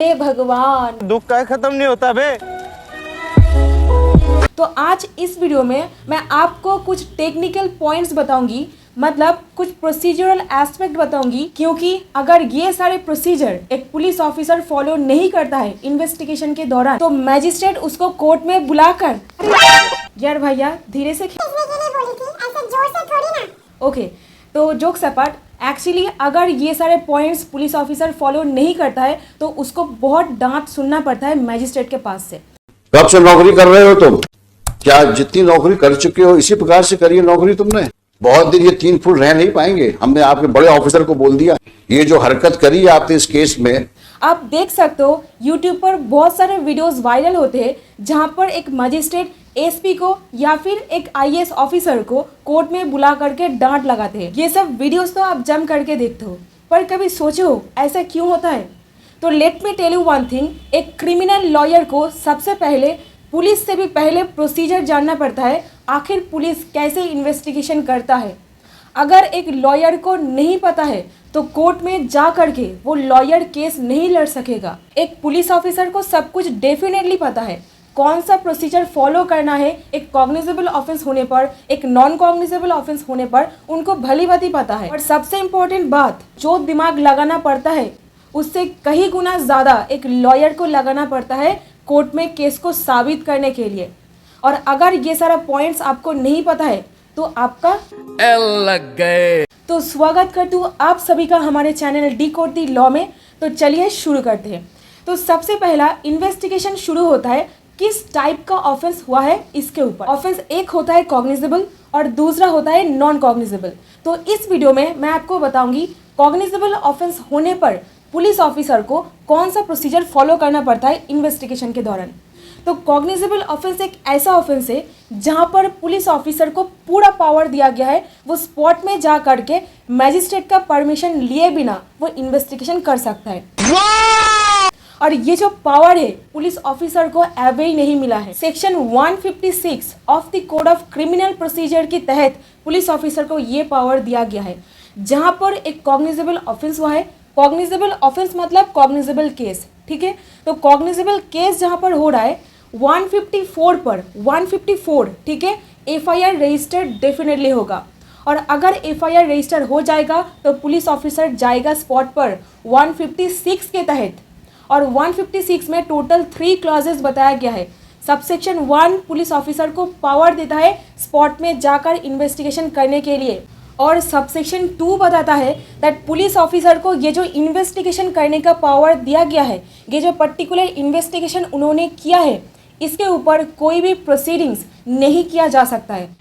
हे भगवान, दुख का खत्म नहीं होता बे। तो आज इस वीडियो में मैं आपको कुछ टेक्निकल पॉइंट्स बताऊंगी, मतलब कुछ प्रोसीजरल एस्पेक्ट बताऊंगी। क्योंकि अगर ये सारे प्रोसीजर एक पुलिस ऑफिसर फॉलो नहीं करता है इन्वेस्टिगेशन के दौरान, तो मैजिस्ट्रेट उसको कोर्ट में बुलाकर, यार भैया धीरे से ओके, तो जोक्स अपार्ट, एक्चुअली अगर ये सारे पॉइंट्स पुलिस ऑफिसर फॉलो नहीं करता है तो उसको बहुत डांट सुनना पड़ता है मैजिस्ट्रेट के पास से। कब से नौकरी कर रहे हो तुम? क्या जितनी नौकरी कर चुके हो इसी प्रकार से करिए नौकरी तुमने? बहुत दिन ये 3 फुट रह नहीं पाएंगे। हमने आपके बड़े ऑफिसर को बोल दिया। ये जो हरकत करी है आपने इस केस में, आप देख सकते हो यूट्यूब पर बहुत सारे वीडियोस वायरल होते हैं जहां पर एक मजिस्ट्रेट एसपी को या फिर एक आईएएस ऑफिसर को कोर्ट में बुला करके डांट लगाते हैं। ये सब वीडियोस तो आप जम करके देखते हो, पर कभी सोचे हो ऐसा क्यों होता है? तो let me tell you one thing, एक क्रिमिनल लॉयर को सबसे पहले पुलिस से भी पहले प्रोसीजर जानना पड़ता है, आखिर पुलिस कैसे इन्वेस्टिगेशन करता है। अगर एक लॉयर को नहीं पता है तो कोर्ट में जा करके वो लॉयर केस नहीं लड़ सकेगा। एक पुलिस ऑफिसर को सब कुछ डेफिनेटली पता है, कौन सा प्रोसीजर फॉलो करना है। एक कॉग्निजेबल ऑफेंस होने पर, एक नॉन कॉग्निजेबल ऑफेंस होने पर उनको भली भांति पता है। और सबसे इम्पोर्टेंट बात, जो दिमाग लगाना पड़ता है उससे कहीं गुना ज़्यादा एक लॉयर को लगाना पड़ता है कोर्ट में केस को साबित करने के लिए। और अगर ये सारा पॉइंट्स आपको नहीं पता है तो आपका एल लग गए। तो स्वागत करती हूँ आप सभी का हमारे चैनल डिकोड द लॉ में। तो चलिए शुरू करते हैं। तो सबसे पहला इन्वेस्टिगेशन शुरू होता है किस टाइप का ऑफेंस हुआ है इसके ऊपर। ऑफेंस एक होता है कॉग्निजेबल और दूसरा होता है नॉन कॉग्निजेबल। तो इस वीडियो में मैं आपको बताऊंगी कॉग्निजेबल ऑफेंस होने पर पुलिस ऑफिसर को कौन सा प्रोसीजर फॉलो करना पड़ता है इन्वेस्टिगेशन के दौरान। तो कॉग्निजेबल ऑफेंस एक ऐसा ऑफेंस है जहां पर पुलिस ऑफिसर को पूरा पावर दिया गया है, वो स्पॉट में जा करके मैजिस्ट्रेट का परमिशन लिए बिना वो इन्वेस्टिगेशन कर सकता है। और ये जो पावर है पुलिस ऑफिसर को अभी ही नहीं मिला है। Section 156 of the code of criminal procedure के तहत पुलिस ऑफिसर को ये पावर दिया गया है, जहां पर एक कॉग्निजेबल ऑफेंस हुआ है। कॉग्निजेबल ऑफेंस मतलब कॉग्निजेबल केस, ठीक है। तो कॉग्निजेबल केस जहां पर हो रहा है 154 पर 154, ठीक है, एफआईआर रजिस्टर्ड डेफिनेटली होगा। और अगर एफआईआर रजिस्टर हो जाएगा तो पुलिस ऑफिसर जाएगा स्पॉट पर 156 के तहत। और 156 में टोटल 3 क्लॉजेस बताया गया है। सबसेक्शन 1 पुलिस ऑफिसर को पावर देता है स्पॉट में जाकर इन्वेस्टिगेशन करने के लिए, और सबसेक्शन 2 बताता है दैट पुलिस ऑफिसर को ये जो इन्वेस्टिगेशन करने का पावर दिया गया है, ये जो पर्टिकुलर इन्वेस्टिगेशन उन्होंने किया है, इसके ऊपर कोई भी प्रोसीडिंग्स नहीं किया जा सकता है।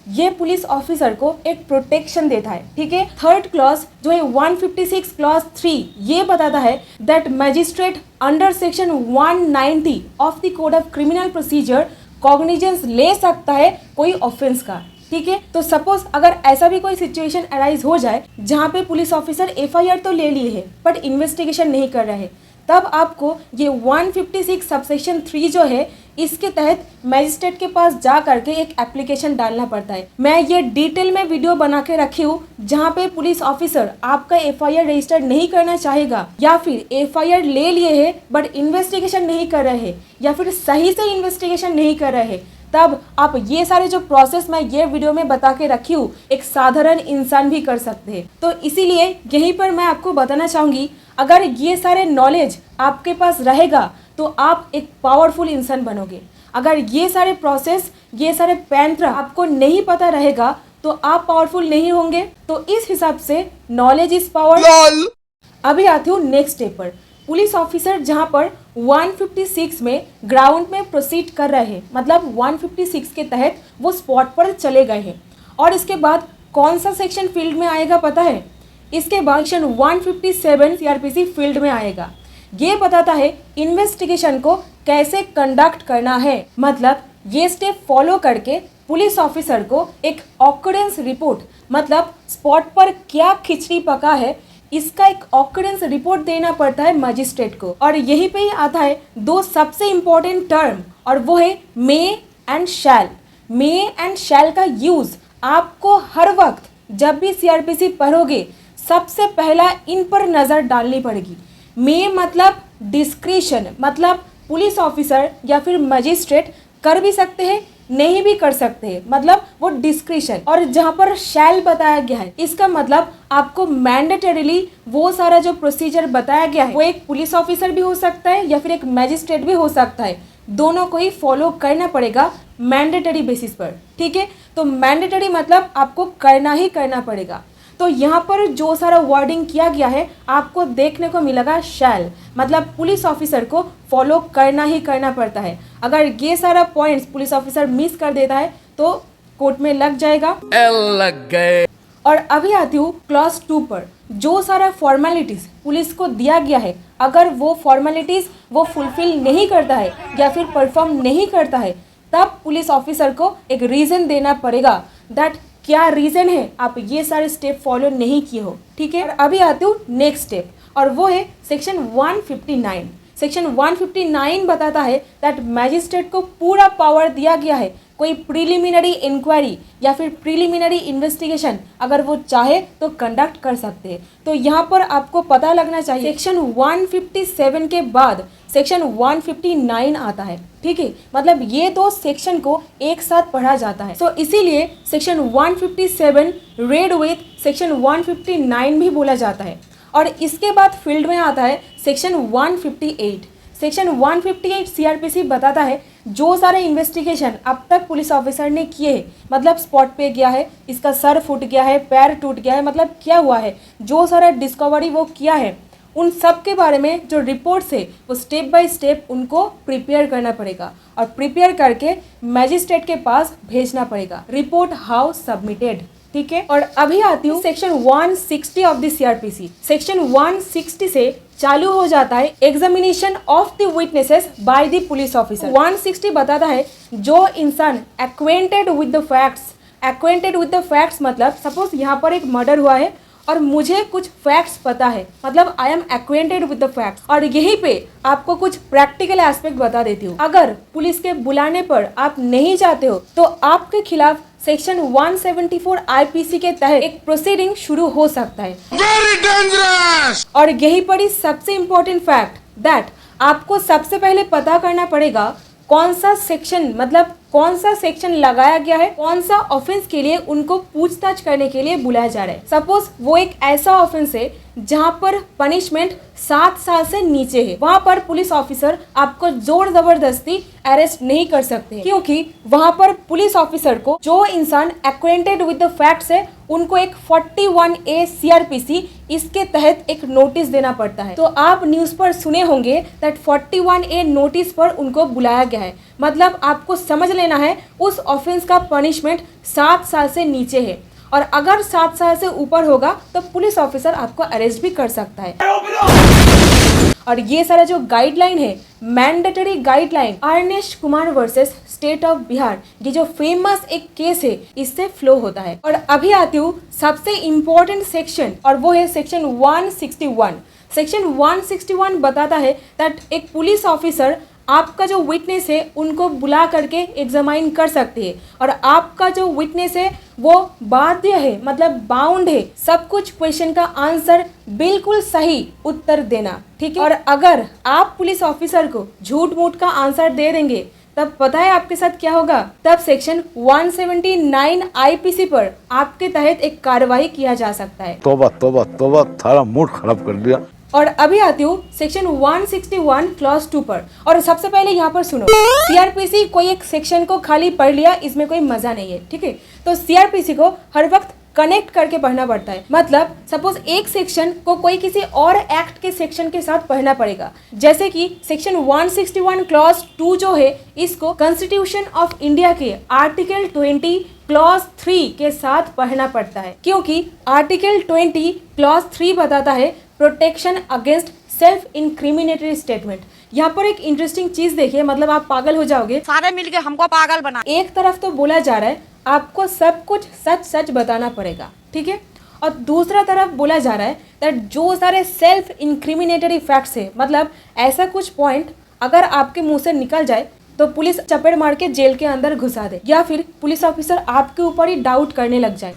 ये पुलिस ऑफिसर को एक प्रोटेक्शन देता है, ठीक है। थर्ड क्लॉज जो है 156 क्लॉज 3 ये बताता है that magistrate under section 190 of the code of criminal procedure cognizance ले सकता है कोई ऑफेंस का, ठीक है। तो सपोज अगर ऐसा भी कोई सिचुएशन अराइज हो जाए जहाँ पे पुलिस ऑफिसर एफआईआर तो ले लिए है बट इन्वेस्टिगेशन नहीं कर रहे, तब आपको ये 156 सबसेक्शन 3 जो है इसके तहत मैजिस्ट्रेट के पास जा करके एक एप्लीकेशन डालना पड़ता है। मैं ये डिटेल में वीडियो बना के रखी हूँ जहाँ पे पुलिस ऑफिसर आपका एफआईआर रजिस्टर नहीं करना चाहेगा, या फिर एफआईआर ले लिए है बट इन्वेस्टिगेशन नहीं कर रहे हैं, या फिर सही से इन्वेस्टिगेशन नहीं कर रहे हैं, तब आप ये सारे जो प्रोसेस मैं ये वीडियो में बता के रखी हूँ एक साधारण इंसान भी कर सकते हैं। तो इसीलिए यहीं पर मैं आपको बताना चाहूँगी, अगर ये सारे नॉलेज आपके पास रहेगा तो आप एक पावरफुल इंसान बनोगे। अगर ये सारे प्रोसेस, ये सारे पैंत्र आपको नहीं पता रहेगा तो आप पावरफुल नहीं होंगे। तो इस हिसाब से नॉलेज इज पावर। अभी आती हूँ नेक्स्ट स्टेप पर। पुलिस ऑफिसर जहां पर 156 में ग्राउंड में प्रोसीड कर रहे हैं, मतलब 156 के तहत वो स्पॉट पर चले गए हैं, और इसके बाद कौन सा सेक्शन फील्ड में आएगा पता है? इसके बाद सेक्शन 157 सीआरपीसी फील्ड में आएगा। ये बताता है इन्वेस्टिगेशन को कैसे कंडक्ट करना है, मतलब ये स्टेप फॉलो करके पुलिस ऑफिसर को एक ऑकरेंस रिपोर्ट, मतलब स्पॉट पर क्या खिचड़ी पका है, इसका एक ऑकरेंस रिपोर्ट देना पड़ता है मजिस्ट्रेट को। और यहीं पे ही आता है 2 सबसे इंपॉर्टेंट टर्म, और वो है मे and shall. May and shall का यूज आपको हर वक्त जब भी सीआरपीसी पढ़ोगे सबसे पहला इन पर नज़र डालनी पड़ेगी। मे मतलब डिस्क्रिशन, मतलब पुलिस ऑफिसर या फिर मजिस्ट्रेट कर भी सकते हैं, नहीं भी कर सकते हैं, मतलब वो डिस्क्रिशन। और जहाँ पर शैल बताया गया है, इसका मतलब आपको मैंडेटरीली वो सारा जो प्रोसीजर बताया गया है वो एक पुलिस ऑफिसर भी हो सकता है या फिर एक मैजिस्ट्रेट भी हो सकता है, दोनों को ही फॉलो करना पड़ेगा मैंडेटरी बेसिस पर। ठीक है, तो मैंडेटरी मतलब आपको करना ही करना पड़ेगा। तो यहाँ पर जो सारा वर्डिंग किया गया है आपको देखने को मिलेगा शैल, मतलब पुलिस ऑफिसर को फॉलो करना ही करना पड़ता है। अगर ये सारा पॉइंट्स पुलिस ऑफिसर मिस कर देता है तो कोर्ट में लग जाएगा। लग गए। और अभी आती हूँ क्लॉज 2 पर। जो सारा फॉर्मेलिटीज़ पुलिस को दिया गया है, अगर वो फॉर्मेलिटीज़ वो फुलफिल नहीं करता है या फिर परफॉर्म नहीं करता है, तब पुलिस ऑफिसर को एक रीज़न देना पड़ेगा दैट क्या रीज़न है आप ये सारे स्टेप फॉलो नहीं किए हो। ठीक है, और अभी आती हूँ नेक्स्ट स्टेप, और वो है सेक्शन 159। सेक्शन 159 बताता है दैट मैजिस्ट्रेट को पूरा पावर दिया गया है कोई प्रीलिमिनरी इंक्वायरी या फिर प्रीलिमिनरी इन्वेस्टिगेशन अगर वो चाहे तो कंडक्ट कर सकते हैं। तो यहाँ पर आपको पता लगना चाहिए सेक्शन 157 के बाद सेक्शन 159 आता है। ठीक है, मतलब ये दो सेक्शन को एक साथ पढ़ा जाता है, तो इसीलिए सेक्शन 157 रेड विथ सेक्शन 159 भी बोला जाता है। और इसके बाद फील्ड में आता है सेक्शन 158। सेक्शन 158 सीआरपीसी बताता है जो सारे इन्वेस्टिगेशन अब तक पुलिस ऑफिसर ने किए हैं, मतलब स्पॉट पे गया है, इसका सर फूट गया है, पैर टूट गया है, मतलब क्या हुआ है, जो सारा डिस्कवरी वो किया है, उन सब के बारे में जो रिपोर्ट्स है वो स्टेप बाय स्टेप उनको प्रिपेयर करना पड़ेगा और प्रिपेयर करके मैजिस्ट्रेट के पास भेजना पड़ेगा। Report how submitted. ठीक है, और अभी आती हूँ section 160 of the CrPC. Section 160 से चालू हो जाता है examination of the witnesses by the police officer. 160 बताता है जो इंसान acquainted with the facts, acquainted with the facts मतलब सपोज यहाँ पर एक मर्डर हुआ है और मुझे कुछ फैक्ट्स पता है, मतलब I am acquainted with the facts, और यहीं पे आपको कुछ प्रैक्टिकल एस्पेक्ट बता देती हूँ। अगर पुलिस के बुलाने पर आप नहीं जाते हो तो आपके खिलाफ सेक्शन 174 आईपीसी के तहत एक प्रोसीडिंग शुरू हो सकता है। Very dangerous. और यही पड़ी सबसे इम्पोर्टेंट फैक्ट दैट आपको सबसे पहले पता करना पड़ेगा कौन सा सेक्शन, मतलब कौन सा सेक्शन लगाया गया है, कौन सा ऑफेंस के लिए उनको पूछताछ करने के लिए बुलाया जा रहा है। सपोज वो एक ऐसा ऑफेंस है जहां पर पनिशमेंट 7 साल से नीचे है, वहां पर पुलिस ऑफिसर आपको जोर जबरदस्ती अरेस्ट नहीं कर सकते, क्योंकि वहां पर पुलिस ऑफिसर को जो इंसान एक्वेंटेड विद द फैक्ट्स है उनको एक 41A सीआरपीसी इसके तहत एक नोटिस देना पड़ता है। तो आप न्यूज़ पर सुने होंगे दैट 41A नोटिस पर उनको बुलाया गया है, मतलब आपको समझ लेना है उस ऑफेंस का पनिशमेंट 7 साल से नीचे है, और अगर 7 साल से ऊपर होगा तो पुलिस ऑफिसर आपको अरेस्ट भी कर सकता है। और ये सारा जो गाइडलाइन है, mandatory guideline Arnesh Kumar versus state of Bihar, ये जो फेमस एक केस है इससे फ्लो होता है। और अभी आती हूँ सबसे इम्पोर्टेंट सेक्शन, और वो है सेक्शन 161। सेक्शन 161 बताता है दैट एक पुलिस ऑफिसर आपका जो विटनेस है उनको बुला करके एग्जामाइन कर सकते हैं, और आपका जो विटनेस है वो बाध्य है, मतलब बाउंड है सब कुछ क्वेश्चन का आंसर बिल्कुल सही उत्तर देना। ठीक है, और अगर आप पुलिस ऑफिसर को झूठ मूठ का आंसर दे देंगे तब पता है आपके साथ क्या होगा, तब सेक्शन 179 आईपीसी पर आपके तहत एक कार्रवाई किया जा सकता है। तोबा तोबा तोबा, थारा मूड खराब कर दिया। और अभी आती हूँ सेक्शन 161 क्लॉज 2 पर, और सबसे पहले यहाँ पर सुनो, सीआरपीसी कोई एक सेक्शन को खाली पढ़ लिया इसमें कोई मजा नहीं है। ठीक है, तो सीआरपीसी को हर वक्त कनेक्ट करके पढ़ना पड़ता है, मतलब सपोज एक सेक्शन को कोई किसी और एक्ट के सेक्शन के साथ पढ़ना पड़ेगा, जैसे कि सेक्शन 161 क्लॉज 2 जो है इसको कॉन्स्टिट्यूशन ऑफ इंडिया के आर्टिकल 20 क्लॉज 3 के साथ पढ़ना पड़ता है, क्योंकि आर्टिकल 20 क्लॉज 3 बताता है प्रोटेक्शन अगेंस्ट सेल्फ इंक्रिमिनेटरी स्टेटमेंट। यहाँ पर एक इंटरेस्टिंग चीज देखिए, मतलब आप पागल हो जाओगे, सारे मिलके हमको पागल बना। एक तरफ तो बोला जा रहा है आपको सब कुछ सच सच बताना पड़ेगा, ठीक है, और दूसरा तरफ बोला जा रहा है दैट जो सारे सेल्फ इंक्रिमिनेटरी फैक्ट्स है, मतलब ऐसा कुछ पॉइंट अगर आपके मुंह से निकल जाए तो पुलिस चपेट मार के जेल के अंदर घुसा दे, या फिर पुलिस ऑफिसर आपके ऊपर ही डाउट करने लग जाए।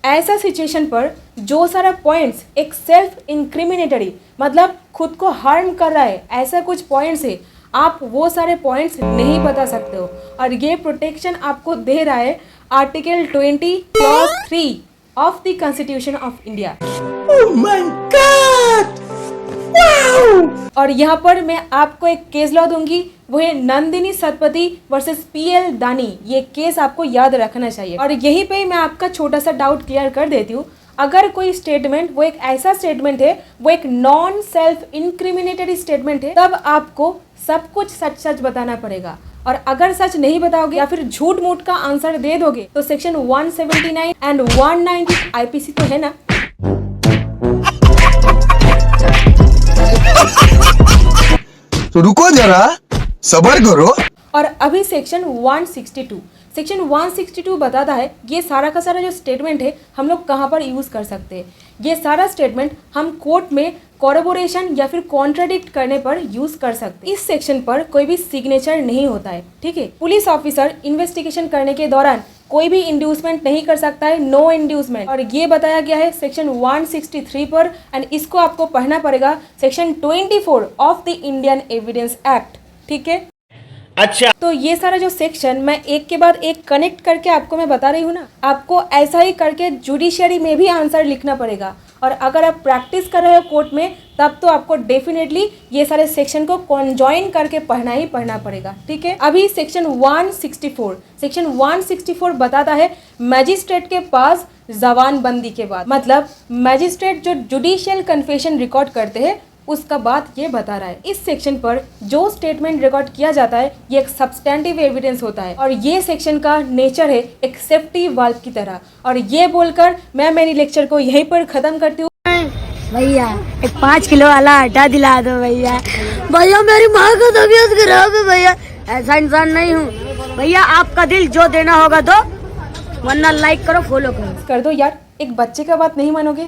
ऐसा सिचुएशन पर जो सारा पॉइंट्स एक सेल्फ इंक्रिमिनेटरी मतलब खुद को हार्म कर रहा है ऐसा कुछ पॉइंट्स है, आप वो सारे पॉइंट्स नहीं बता सकते हो। और ये प्रोटेक्शन आपको दे रहा है article 20 clause 3 of the constitution of India. और यहाँ पर मैं आपको एक केस लॉ दूंगी, वो है नंदिनी सतपथी वर्सेस PL दानी। ये केस आपको याद रखना चाहिए। और यहीं पे मैं आपका छोटा सा डाउट क्लियर कर देती हूँ। अगर कोई स्टेटमेंट वो एक ऐसा स्टेटमेंट है, वो एक नॉन सेल्फ इंक्रिमिनेटरी स्टेटमेंट है, तब आपको सब कुछ सच सच बताना पड़ेगा। और अगर सच नहीं बताओगे या फिर झूठ मूठ का आंसर दे दोगे तो सेक्शन 179 एंड 190 IPC तो है ना। तो रुको जरा, सब्र करो। और अभी सेक्शन 162 बताता है ये सारा का सारा जो स्टेटमेंट है हम लोग कहाँ पर यूज़ कर सकते हैं। ये सारा स्टेटमेंट हम कोर्ट में कोरबोरेशन या फिर कॉन्ट्राडिक्ट करने पर यूज़ कर सकते हैं। इस सेक्शन पर कोई भी सिग्नेचर नहीं होता है, ठीक है। पुलिस ऑफिसर इन्वेस्टिगेशन करने के दौरान कोई भी इंड्यूसमेंट नहीं कर सकता है, नो इंड्यूसमेंट। और ये बताया गया है सेक्शन 163 पर, एंड इसको आपको पढ़ना पड़ेगा section 24 of the Indian evidence act, ठीक है। अच्छा, तो ये सारा जो सेक्शन मैं एक के बाद एक कनेक्ट करके आपको मैं बता रही हूँ ना, आपको ऐसा ही करके जुडिशियरी में भी आंसर लिखना पड़ेगा। और अगर आप प्रैक्टिस कर रहे हो कोर्ट में तब तो आपको डेफिनेटली ये सारे सेक्शन को कॉन्जॉइन करके पढ़ना ही पढ़ना पड़ेगा, ठीक है। अभी सेक्शन 164 बताता है मैजिस्ट्रेट के पास जबानबंदी के बाद, मतलब मैजिस्ट्रेट जो जुडिशियल कन्फेशन रिकॉर्ड करते हैं उसका बात ये बता रहा है। इस सेक्शन पर जो स्टेटमेंट रिकॉर्ड किया जाता है ये एक सब्सटेंटिव एविडेंस होता है और ये सेक्शन का नेचर है एक सेफ्टी वाल्व की तरह। और ये बोलकर मैं मेरी लेक्चर को यहीं पर खत्म करती हूँ। भैया एक 5 किलो वाला आटा दिला दो भैया। भैया मेरी माँ का तबीयत खराब है भैया, ऐसा इंसान नहीं हूँ भैया। आपका दिल जो देना होगा दो, वरना लाइक करो फॉलो करो। कर दो यार, एक बच्चे का बात नहीं मानोगे।